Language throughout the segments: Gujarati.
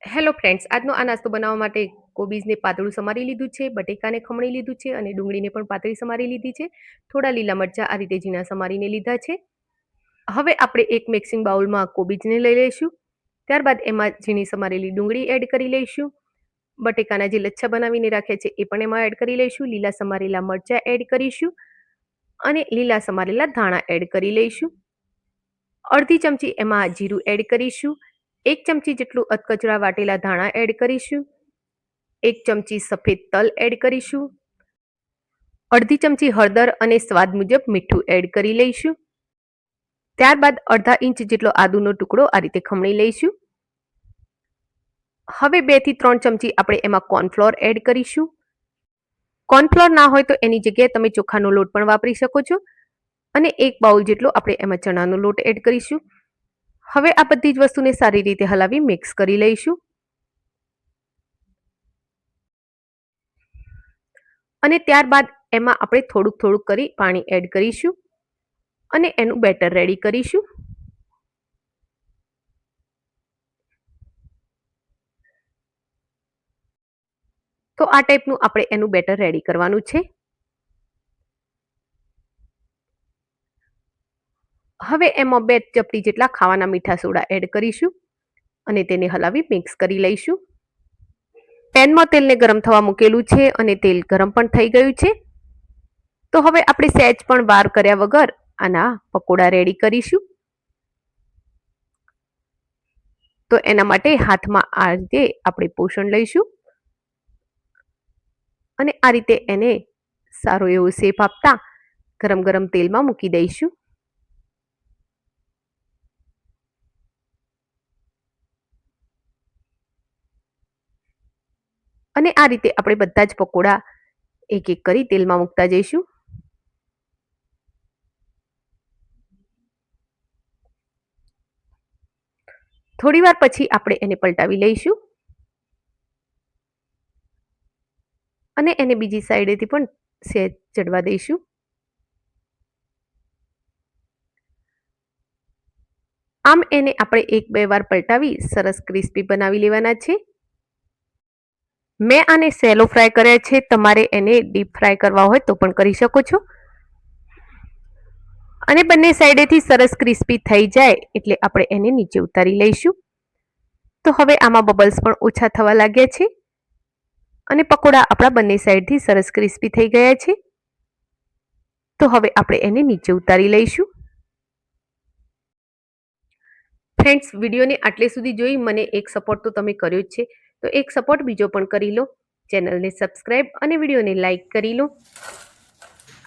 હેલો ફ્રેન્ડ્સ, આજનો આ નાસ્તો બનાવવા માટે કોબીજને પાતળું સમારી લીધું છે, બટેકાને ખમણી લીધું છે અને ડુંગળીને પણ પાતળી સમારી લીધી છે. થોડા લીલા મરચાં આ રીતે ઝીણા સમારીને લીધા છે. હવે આપણે એક મિક્સિંગ બાઉલમાં કોબીજને લઈ લઈશું. ત્યારબાદ એમાં ઝીણી સમારેલી ડુંગળી એડ કરી લઈશું. બટેકાના જે લચ્છા બનાવીને રાખ્યા છે એ પણ એમાં એડ કરી લઈશું. લીલા સમારેલા મરચાં એડ કરીશું અને લીલા સમારેલા ધાણા એડ કરી લઈશું. અડધી ચમચી એમાં જીરું એડ કરીશું. 1 ચમચી જેટલું અધકચરા વાટેલા ધાણા એડ કરીશું. 1 ચમચી સફેદ તલ એડ કરીશું. અડધી ચમચી હળદર અને સ્વાદ મુજબ મીઠું એડ કરી લઈશું. ત્યારબાદ અડધા ઇંચ જેટલો આદુનો ટુકડો આ રીતે ખમણી લઈશું. હવે 2 થી 3 ચમચી આપણે એમાં કોર્નફ્લોર એડ કરીશું. કોર્નફ્લોર ના હોય તો એની જગ્યાએ તમે ચોખાનો લોટ પણ વાપરી શકો છો. અને 1 બાઉલ જેટલો આપણે એમાં ચણાનો લોટ એડ કરીશું. હવે આ બધી જ વસ્તુને સારી રીતે હલાવી મિક્સ કરી લઈશું. અને ત્યારબાદ એમાં આપણે થોડુંક કરી પાણી એડ કરીશું અને એનું બેટર રેડી કરીશું. તો આ ટાઈપનું આપણે એનું બેટર રેડી કરવાનું છે. હવે એમાં 2 ચપટી જેટલા ખાવાના મીઠા સોડા એડ કરીશું અને તેને હલાવી મિક્સ કરી લઈશું. પેનમાં તેલને ગરમ થવા મૂકેલું છે અને તેલ ગરમ પણ થઈ ગયું છે. તો હવે આપણે સહેજ પણ વાર કર્યા વગર આના પકોડા રેડી કરીશું. તો એના માટે હાથમાં આ રીતે આપણે પોષણ લઈશું અને આ રીતે એને સારો એવો શેપ આપતા ગરમ ગરમ તેલમાં મૂકી દઈશું. અને આ રીતે આપણે બધા જ પકોડા એક એક કરી તેલમાં મૂકતા જઈશું. થોડી વાર પછી આપણે એને પલટાવી લઈશું અને એને બીજી સાઈડેથી પણ સહેજ ચડવા દઈશું. આમ એને આપણે 1-2 વાર પલટાવી સરસ ક્રિસ્પી બનાવી લેવાના છે. મેં આને સેલો ફ્રાય કર્યા છે. તમારે એને ડીપ ફ્રાય કરવા હોય તો પણ કરી શકો છો. અને બંને સાઈડેથી સરસ ક્રિસ્પી થઈ જાય એટલે આપણે એને નીચે ઉતારી લઈશું. તો હવે આમાં બબલ્સ પણ ઓછા થવા લાગ્યા છે અને પકોડા આપણા બંને સાઈડથી સરસ ક્રિસ્પી થઈ ગયા છે. તો હવે આપણે એને નીચે ઉતારી લઈશું. ફ્રેન્ડ્સ, વિડીયોને આટલે સુધી જોઈ મને એક સપોર્ટ તો તમે કર્યો જ છે, તો એક સપોર્ટ બીજો પણ કરી લો. ચેનલને સબસ્ક્રાઈબ અને વિડીયોને લાઈક કરી લો.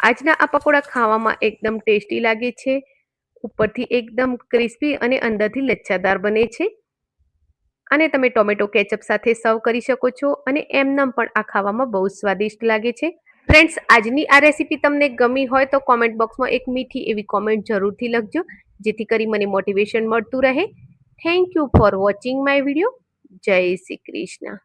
આજના આ પકોડા ખાવામાં એકદમ ટેસ્ટી લાગે છે. ઉપરથી એકદમ ક્રિસ્પી અને અંદરથી લચ્છાદાર બને છે. અને તમે ટોમેટો કેચઅપ સાથે સર્વ કરી શકો છો અને એમનેમ પણ આ ખાવામાં બહુ સ્વાદિષ્ટ લાગે છે. ફ્રેન્ડ્સ, આજની આ રેસીપી તમને ગમી હોય તો કોમેન્ટ બોક્સમાં એક મીઠી એવી કોમેન્ટ જરૂરથી લખજો, જેથી કરી મને મોટિવેશન મળતું રહે. Thank you for watching my video. જય શ્રી કૃષ્ણ.